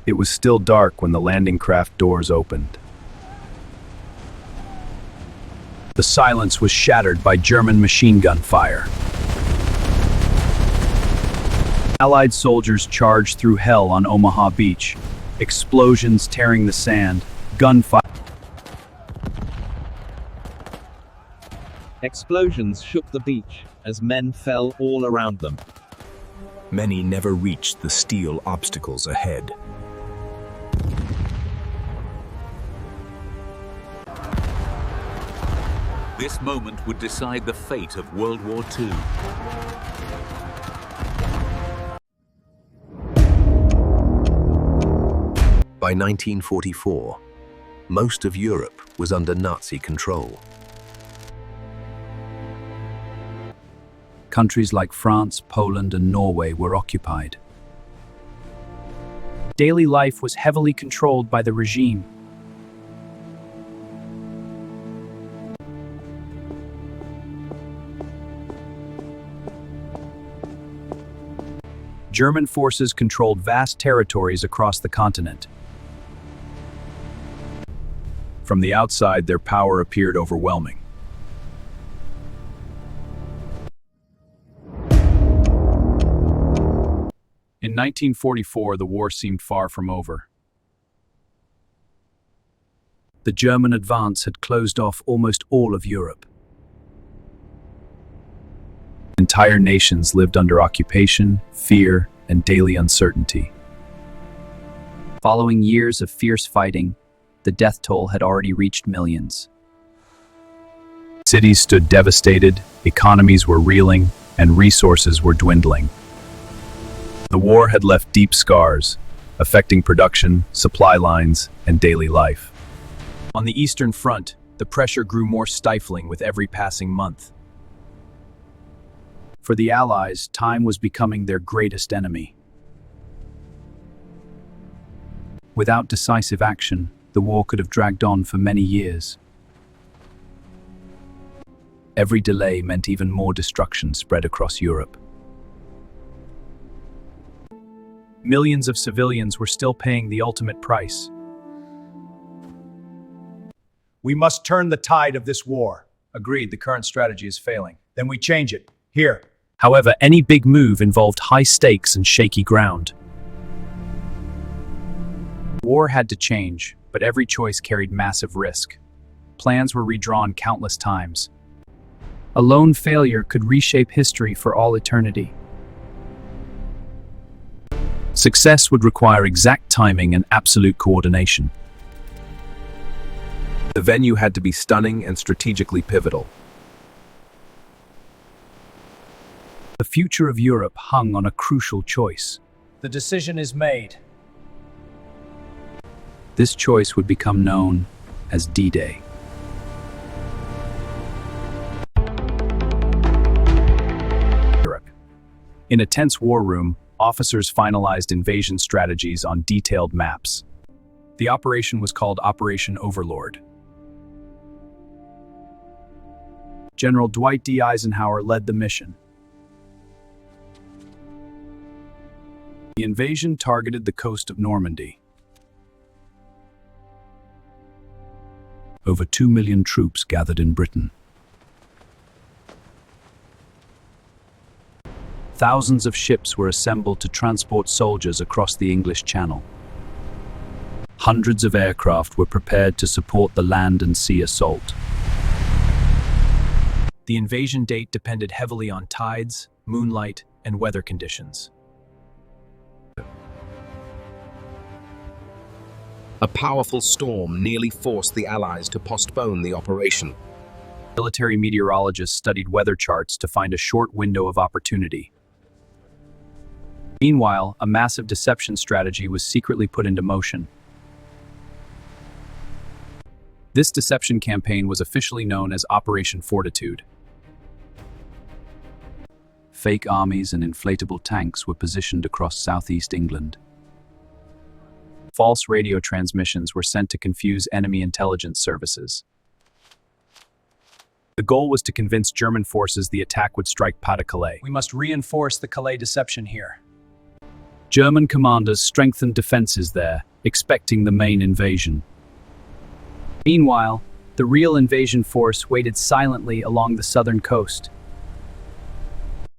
It was still dark when the landing craft doors opened. The silence was shattered by German machine gun fire. Allied soldiers charged through hell on Omaha Beach. Explosions tearing the sand, gunfire. Explosions shook the beach as men fell all around them. Many never reached the steel obstacles ahead. This moment would decide the fate of World War II. By 1944, most of Europe was under Nazi control. Countries like France, Poland, and Norway were occupied. Daily life was heavily controlled by the regime. German forces controlled vast territories across the continent. From the outside, their power appeared overwhelming. In 1944, the war seemed far from over. The German advance had closed off almost all of Europe. Entire nations lived under occupation, fear, and daily uncertainty. Following years of fierce fighting, the death toll had already reached millions. Cities stood devastated, economies were reeling, and resources were dwindling. The war had left deep scars, affecting production, supply lines, and daily life. On the Eastern Front, the pressure grew more stifling with every passing month. For the Allies, time was becoming their greatest enemy. Without decisive action, the war could have dragged on for many years. Every delay meant even more destruction spread across Europe. Millions of civilians were still paying the ultimate price. We must turn the tide of this war. Agreed, the current strategy is failing. Then we change it. Here. However, any big move involved high stakes and shaky ground. War had to change, but every choice carried massive risk. Plans were redrawn countless times. A lone failure could reshape history for all eternity. Success would require exact timing and absolute coordination. The venue had to be stunning and strategically pivotal. The future of Europe hung on a crucial choice. The decision is made. This choice would become known as D-Day. Europe. In a tense war room, officers finalized invasion strategies on detailed maps. The operation was called Operation Overlord. General Dwight D. Eisenhower led the mission. The invasion targeted the coast of Normandy. Over 2 million troops gathered in Britain. Thousands of ships were assembled to transport soldiers across the English Channel. Hundreds of aircraft were prepared to support the land and sea assault. The invasion date depended heavily on tides, moonlight, and weather conditions. A powerful storm nearly forced the Allies to postpone the operation. Military meteorologists studied weather charts to find a short window of opportunity. Meanwhile, a massive deception strategy was secretly put into motion. This deception campaign was officially known as Operation Fortitude. Fake armies and inflatable tanks were positioned across southeast England. False radio transmissions were sent to confuse enemy intelligence services. The goal was to convince German forces the attack would strike Pas de Calais. We must reinforce the Calais deception here. German commanders strengthened defenses there, expecting the main invasion. Meanwhile, the real invasion force waited silently along the southern coast.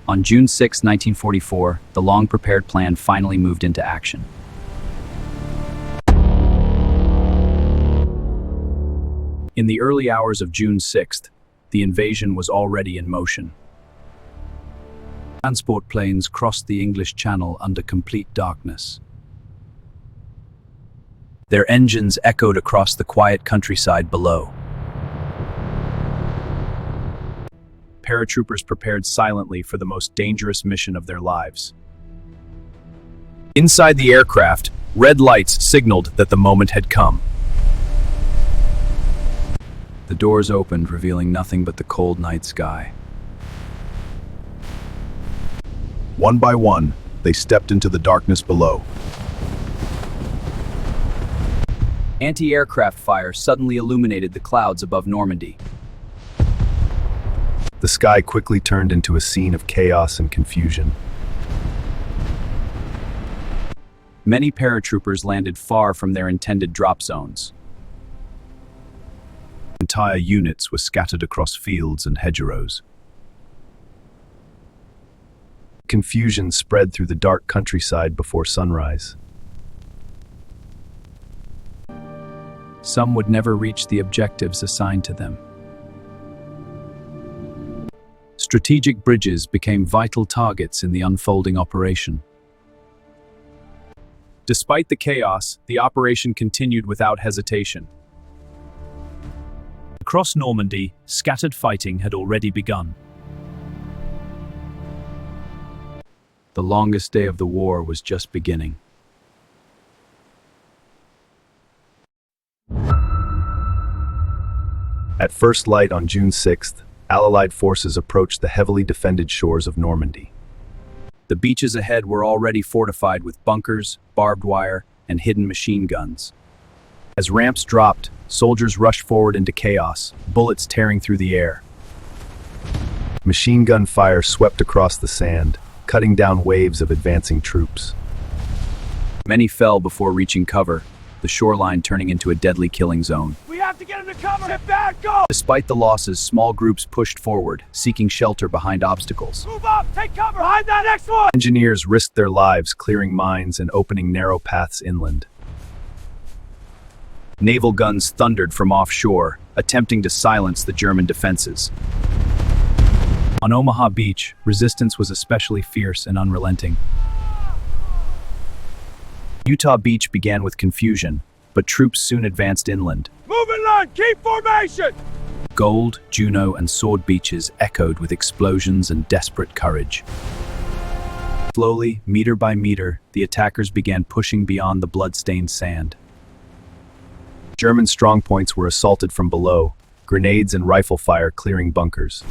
On June 6, 1944, the long-prepared plan finally moved into action. In the early hours of June 6th, the invasion was already in motion. Transport planes crossed the English Channel under complete darkness. Their engines echoed across the quiet countryside below. Paratroopers prepared silently for the most dangerous mission of their lives. Inside the aircraft, red lights signaled that the moment had come. The doors opened, revealing nothing but the cold night sky. One by one, they stepped into the darkness below. Anti-aircraft fire suddenly illuminated the clouds above Normandy. The sky quickly turned into a scene of chaos and confusion. Many paratroopers landed far from their intended drop zones. Entire units were scattered across fields and hedgerows. Confusion spread through the dark countryside before sunrise. Some would never reach the objectives assigned to them. Strategic bridges became vital targets in the unfolding operation. Despite the chaos, the operation continued without hesitation. Across Normandy, scattered fighting had already begun. The longest day of the war was just beginning. At first light on June 6th, Allied forces approached the heavily defended shores of Normandy. The beaches ahead were already fortified with bunkers, barbed wire, and hidden machine guns. As ramps dropped, soldiers rushed forward into chaos, bullets tearing through the air. Machine gun fire swept across the sand, cutting down waves of advancing troops. Many fell before reaching cover, the shoreline turning into a deadly killing zone. We have to get him to cover! Get back! Go! Despite the losses, small groups pushed forward, seeking shelter behind obstacles. Move up! Take cover! Behind that next one! Engineers risked their lives clearing mines and opening narrow paths inland. Naval guns thundered from offshore, attempting to silence the German defenses. On Omaha Beach, resistance was especially fierce and unrelenting. Utah Beach began with confusion, but troops soon advanced inland. Move in line! Keep formation! Gold, Juno, and Sword beaches echoed with explosions and desperate courage. Slowly, meter by meter, the attackers began pushing beyond the blood-stained sand. German strongpoints were assaulted from below, grenades and rifle fire clearing bunkers.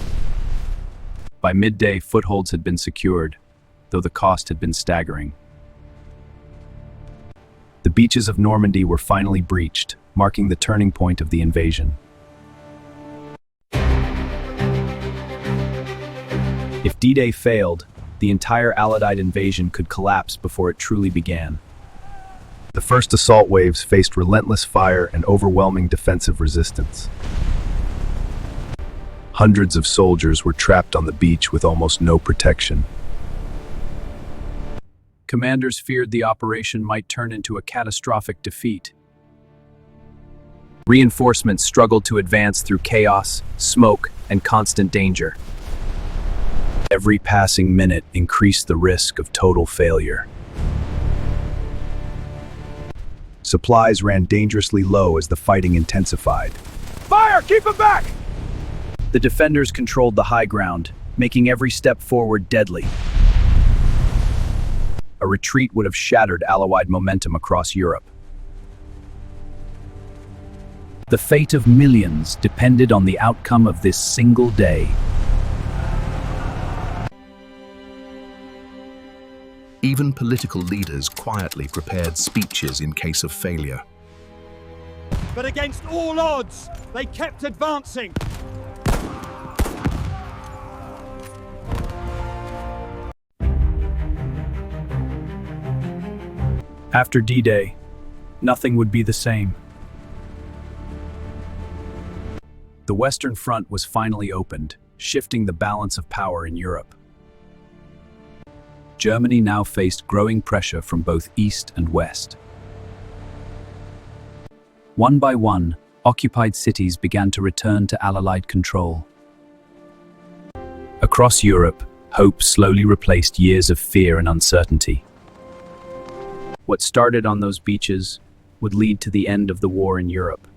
By midday, footholds had been secured, though the cost had been staggering. The beaches of Normandy were finally breached, marking the turning point of the invasion. If D-Day failed, the entire Allied invasion could collapse before it truly began. The first assault waves faced relentless fire and overwhelming defensive resistance. Hundreds of soldiers were trapped on the beach with almost no protection. Commanders feared the operation might turn into a catastrophic defeat. Reinforcements struggled to advance through chaos, smoke, and constant danger. Every passing minute increased the risk of total failure. Supplies ran dangerously low as the fighting intensified. Fire! Keep him back! The defenders controlled the high ground, making every step forward deadly. A retreat would have shattered Allied momentum across Europe. The fate of millions depended on the outcome of this single day. Even political leaders quietly prepared speeches in case of failure. But against all odds, they kept advancing. After D-Day, nothing would be the same. The Western Front was finally opened, shifting the balance of power in Europe. Germany now faced growing pressure from both East and West. One by one, occupied cities began to return to Allied control. Across Europe, hope slowly replaced years of fear and uncertainty. What started on those beaches would lead to the end of the war in Europe.